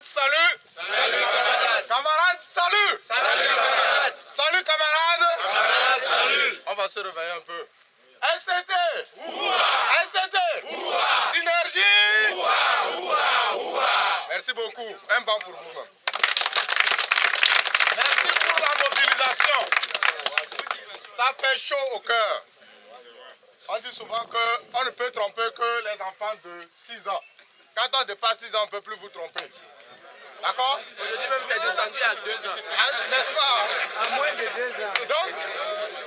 Salut. Salut camarades. Camarades, salut. Salut camarades. Salut camarades. Camarades, salut. On va se réveiller un peu. SCT. Ouah. SCT. Ouah. Synergie. Ouah. Ouah. Ouah. Merci beaucoup. Un banc pour vous-même. Merci pour la mobilisation. Ça fait chaud au cœur. On dit souvent qu'on ne peut tromper que les enfants de 6 ans. Quand on dépasse 6 ans, on ne peut plus vous tromper. D'accord? Aujourd'hui même, c'est descendu à 2 ans. N'est-ce pas? À moins de 2 ans. Donc,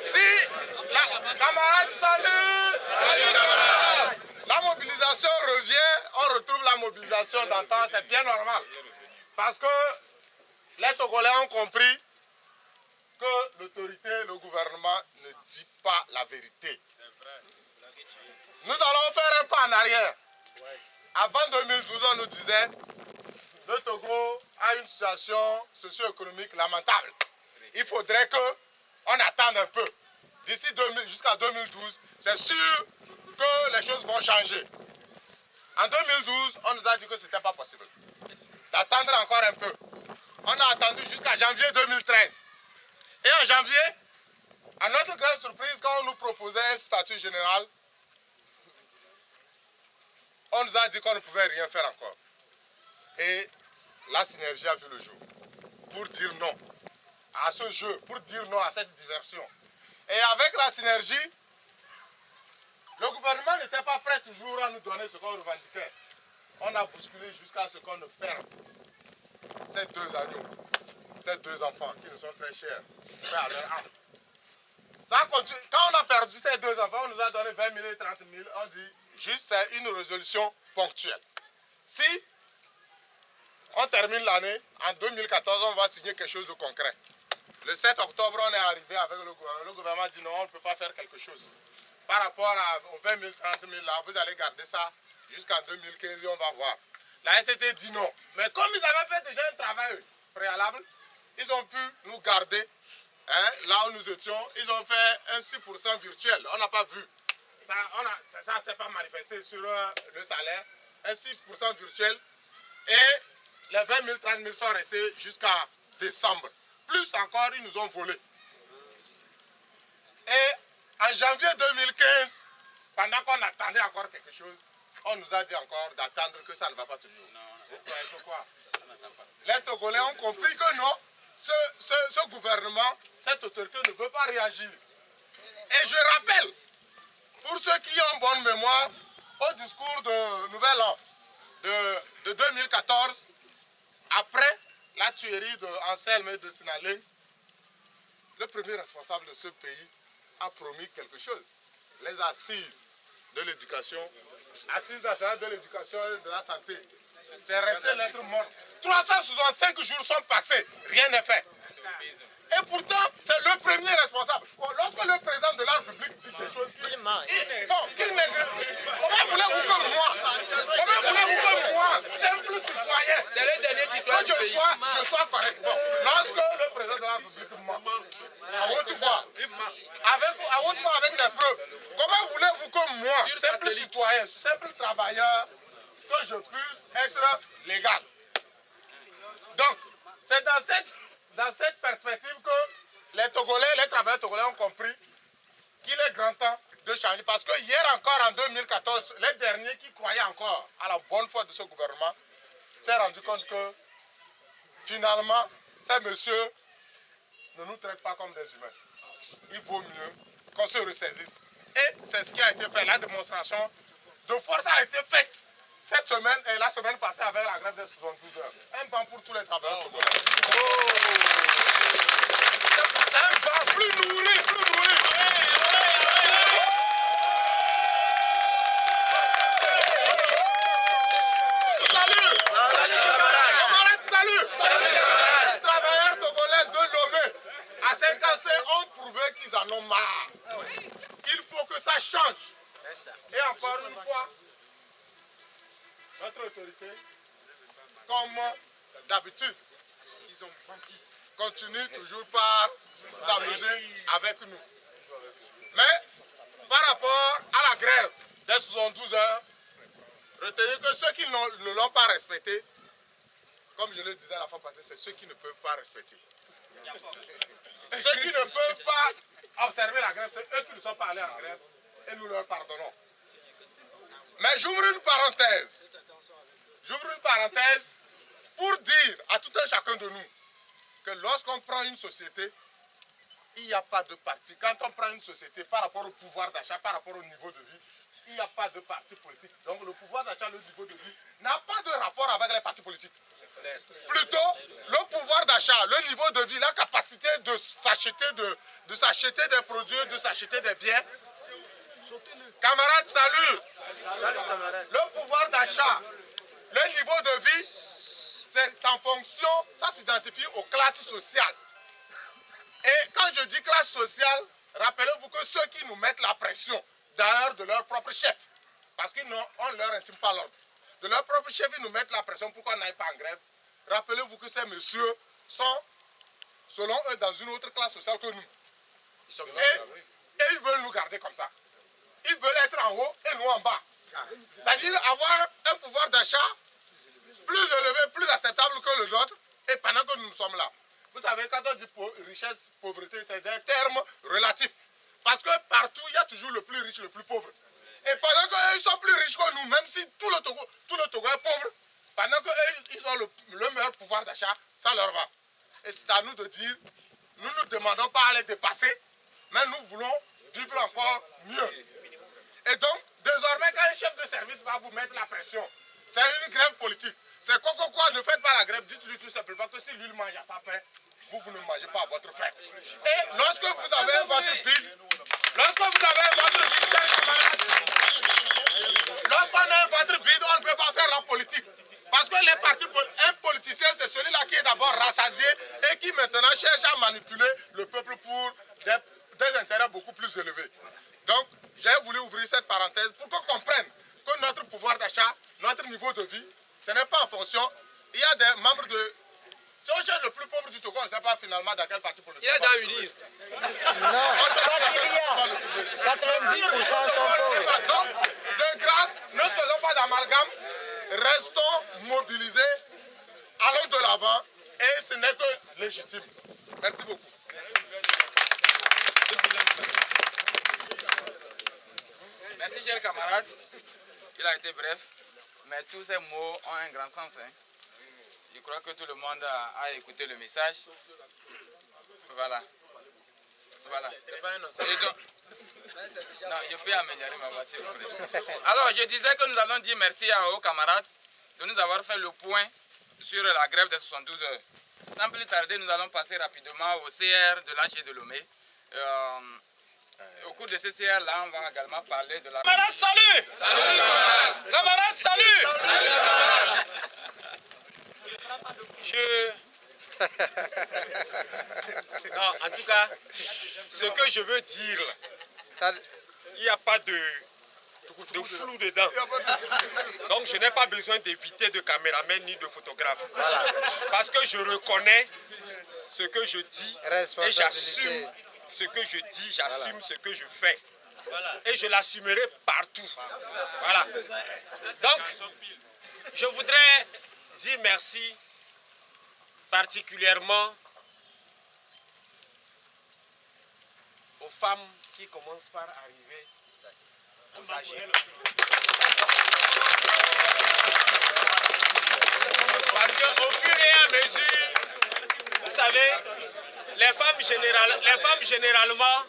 si la camarade, salut! Salut camarades. La mobilisation revient, on retrouve la mobilisation d'antan, c'est bien normal. Parce que les Togolais ont compris que l'autorité, le gouvernement ne dit pas la vérité. Nous allons faire un pas en arrière. Avant 2012, on nous disait le Togo a une situation socio-économique lamentable. Il faudrait qu'on attende un peu. D'ici jusqu'à 2012, c'est sûr que les choses vont changer. En 2012, on nous a dit que ce n'était pas possible. D'attendre encore un peu. On a attendu jusqu'à janvier 2013. Et en janvier, à notre grande surprise, quand on nous proposait un statut général, on nous a dit qu'on ne pouvait rien faire encore. Et la synergie a vu le jour pour dire non à ce jeu, pour dire non à cette diversion. Et avec la synergie, le gouvernement n'était pas prêt toujours à nous donner ce qu'on revendiquait. On a bousculé jusqu'à ce qu'on ne perde ces 2 agneaux, ces 2 enfants qui nous sont très chers, faits à leur âme. Ça continue. Quand on a perdu ces 2 enfants, on nous a donné 20 000 et 30 000. On dit juste c'est une résolution ponctuelle. Si on termine l'année, en 2014, on va signer quelque chose de concret. Le 7 octobre, on est arrivé avec le gouvernement. Le gouvernement a dit non, on ne peut pas faire quelque chose. Par rapport aux 20 000, 30 000 là, vous allez garder ça jusqu'en 2015 et on va voir. La SCT dit non. Mais comme ils avaient fait déjà un travail préalable, ils ont pu nous garder là où nous étions. Ils ont fait un 6% virtuel. On n'a pas vu. Ça ne s'est pas manifesté sur le salaire. Un 6% virtuel. Et les 20 000, 30 000 sont restés jusqu'à décembre. Plus encore, ils nous ont volé. Et en janvier 2015, pendant qu'on attendait encore quelque chose, on nous a dit encore d'attendre que ça ne va pas toujours. Vous croyez que quoi? Les Togolais ont compris que non, ce gouvernement, cette autorité ne veut pas réagir. Et je rappelle, pour ceux qui ont bonne mémoire, au discours de Nouvel An de 2014, après la tuerie d'Anselme et de Sinalé, le premier responsable de ce pays a promis quelque chose. Les assises de l'éducation, assises nationales de l'éducation et de la santé. C'est resté lettre morte. 365 jours sont passés, rien n'est fait. Et pourtant, c'est le premier responsable. Lorsque le président de la République dit des choses comment voulez-vous que moi, simple citoyen, C'est le dernier citoyen du pays. je sois correct. Bon, lorsque le président de la République ment, à haute voix, avec des preuves, comment voulez-vous que moi, simple citoyen, simple travailleur, que je puisse être légal? Donc, c'est dans cette perspective que les Togolais, les travailleurs togolais ont compris qu'il est grand temps de changer. Parce que hier encore, en 2014, les derniers qui croyaient encore à la bonne foi de ce gouvernement s'est rendu compte que finalement, ces messieurs ne nous traitent pas comme des humains. Il vaut mieux qu'on se ressaisisse. Et c'est ce qui a été fait. La démonstration de force a été faite cette semaine et la semaine passée avec la grève des 72 heures. Un banc pour tous les travailleurs togolais. Un banc plus nourri, plus nourri. Salut! Camarades, salut! Les travailleurs togolais de Lomé à 50 ont prouvé qu'ils en ont marre. Il faut que ça change. Et encore une fois, notre autorité, comme d'habitude, continue toujours par s'amuser avec nous. Mais par rapport à la grève des 72 heures, retenez que ceux qui ne l'ont pas respecté comme je le disais la fois passée, c'est ceux qui ne peuvent pas respecter. Ceux qui ne peuvent pas observer la grève, c'est eux qui ne sont pas allés en grève et nous leur pardonnons. Mais j'ouvre une parenthèse. J'ouvre une parenthèse pour dire à tout un chacun de nous que lorsqu'on prend une société, il n'y a pas de parti. Quand on prend une société par rapport au pouvoir d'achat, par rapport au niveau de vie, il n'y a pas de parti politique. Donc le pouvoir d'achat, le niveau de vie, n'a pas de rapport avec les partis politiques. Plutôt, le pouvoir d'achat, le niveau de vie, la capacité de s'acheter des produits, de s'acheter des biens. Camarades, salut. Le pouvoir d'achat, le niveau de vie, c'est en fonction, ça s'identifie aux classes sociales. Et quand je dis classe sociale, rappelez-vous que ceux qui nous mettent la pression, d'ailleurs de leur propre chef, parce qu'on ne leur intime pas l'ordre, de leur propre chef, ils nous mettent la pression pour qu'on n'aille pas en grève. Rappelez-vous que ces messieurs sont, selon eux, dans une autre classe sociale que nous. Et ils veulent nous garder comme ça. Ils veulent être en haut et nous en bas. C'est-à-dire avoir un pouvoir d'achat plus élevé, plus acceptable que le nôtre, et pendant que nous sommes là. Vous savez, quand on dit richesse, pauvreté, c'est des termes relatifs. Parce que partout, il y a toujours le plus riche, le plus pauvre. Et pendant qu'eux sont plus riches que nous, même si tout le Togo est pauvre, pendant qu'eux ont le meilleur pouvoir d'achat, ça leur va. Et c'est à nous de dire, nous ne demandons pas à les dépasser, mais nous voulons vivre encore mieux. Et donc, désormais, quand un chef de service va vous mettre la pression, c'est une grève politique. C'est quoi, ne faites pas la grève, dites-lui tout simplement que si lui mange à sa faim, vous ne mangez pas à votre faim. Et lorsque vous avez un ventre vide, lorsqu'on a un ventre vide, on ne peut pas faire la politique. Parce que un politicien, c'est celui-là qui est d'abord rassasié et qui maintenant cherche à manipuler le peuple pour des intérêts beaucoup plus élevés. Donc, j'ai voulu ouvrir cette parenthèse pour qu'on comprenne que notre pouvoir d'achat, notre niveau de vie, ce n'est pas en fonction. Il y a des membres de... Si on cherche le plus pauvre du Togo, on ne sait pas finalement dans quel parti politique. Il est dans UNIR. Non, il y a 90% sont pauvres. Donc, de grâce, ne faisons pas d'amalgame, restons mobilisés, allons de l'avant, et ce n'est que légitime. Merci beaucoup. Merci, chers camarades. Il a été bref, mais tous ces mots ont un grand sens. Hein. Je crois que tout le monde a écouté le message. Voilà. Voilà. C'est pas un donc... Non, je peux améliorer ma voix, s'il vous plaît. Alors, je disais que nous allons dire merci aux camarades de nous avoir fait le point sur la grève des 72 heures. Sans plus tarder, nous allons passer rapidement au CR de l'H et de Lomé. Au cours de ce CR-là, on va également parler de la... Camarades, salut! Salut, camarades! Camarades, salut! Salut, camarades! Non, en tout cas, ce que je veux dire, il n'y a pas de flou dedans. Donc je n'ai pas besoin d'éviter de caméraman ni de photographe. Voilà. Parce que je reconnais ce que je dis et j'assume ce que je dis, j'assume ce que je fais. Et je l'assumerai partout. Voilà. Donc, je voudrais dire merci particulièrement aux femmes qui commencent par arriver aux AG. Parce qu'au fur et à mesure, vous savez, les femmes généralement,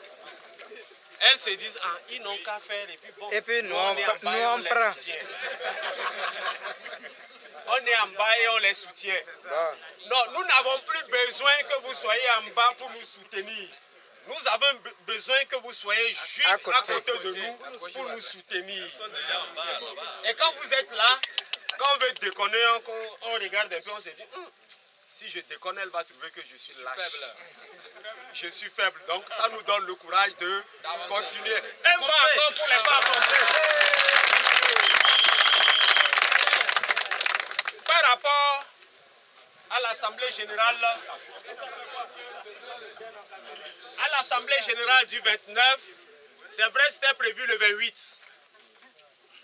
elles se disent, ah, ils n'ont qu'à faire, et puis bon, on prend. On est en bas et on les soutient. Non, nous n'avons plus besoin que vous soyez en bas pour nous soutenir. Nous avons besoin que vous soyez juste à côté de nous pour nous soutenir. Et quand vous êtes là, quand on veut déconner, on regarde un peu, on se dit, si je déconne, elle va trouver que je suis lâche. Je suis faible. Donc ça nous donne le courage de continuer. Un bras encore pour les femmes. Par rapport à l'Assemblée générale du 29, c'est vrai c'était prévu le 28.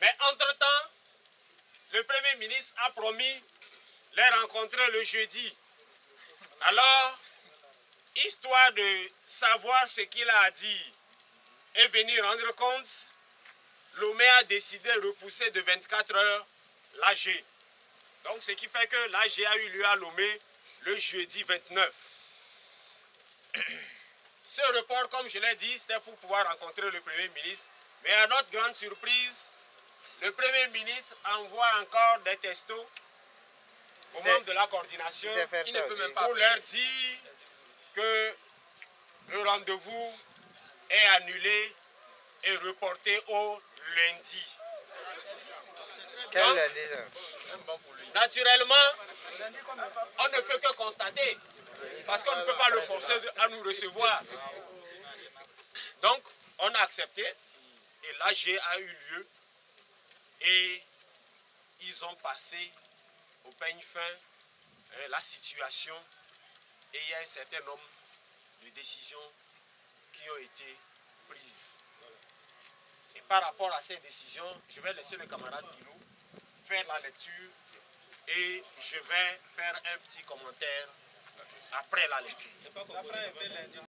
Mais entre-temps, le Premier ministre a promis les rencontrer le jeudi. Alors, histoire de savoir ce qu'il a à dire et venir rendre compte, Lomé a décidé de repousser de 24 heures l'AG. Donc, ce qui fait que l'AG a eu lieu à Lomé le jeudi 29. Ce report, comme je l'ai dit, c'était pour pouvoir rencontrer le Premier ministre. Mais à notre grande surprise, le Premier ministre envoie encore des textos aux membres de la coordination qui ne peut même pas pour leur dire que le rendez-vous est annulé et reporté au lundi. Quel Donc, lundi? naturellement, on ne peut que constater, parce qu'on ne peut pas le forcer à nous recevoir. Donc, on a accepté, et l'AG a eu lieu, et ils ont passé au peigne fin la situation, et il y a un certain nombre de décisions qui ont été prises. Et par rapport à ces décisions, je vais laisser le camarade Guilou faire la lecture et je vais faire un petit commentaire après la lecture.